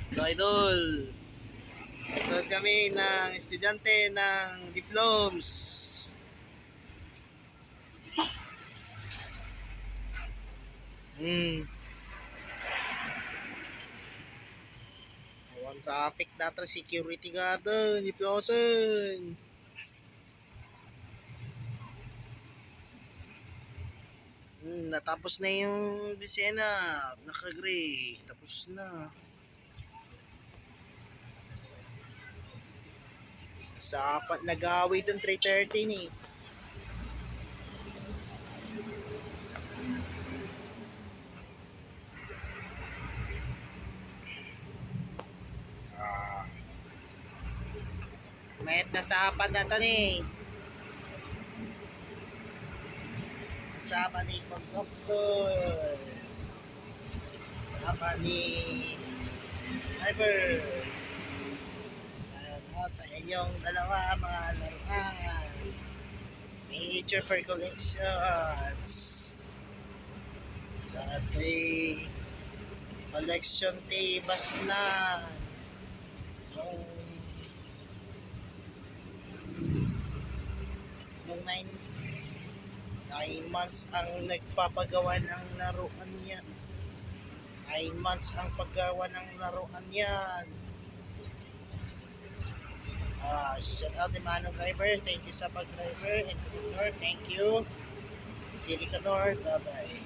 So, idol, ito kami ng estudyante ng diploms. Hmm. Awan traffic data security guard diplosen. Natapos na yung Bisena. Naka-gray. Tapos na. Sa nag-away dun 3:30 ni. Ah. Mayat na sapad na to ni. Kasama ni conductor. Kasama ni driver. Salamat sa inyong dalawa mga laruan. Major for collections. Dati collection tables na. Nung 9 months ang nagpapagawa ng laruan yan. 9 months ang paggawa ng laruan yan. Shout out ni Manong Driver. Thank you sa pag-driver. And Kador, thank you. Silicador, bye-bye.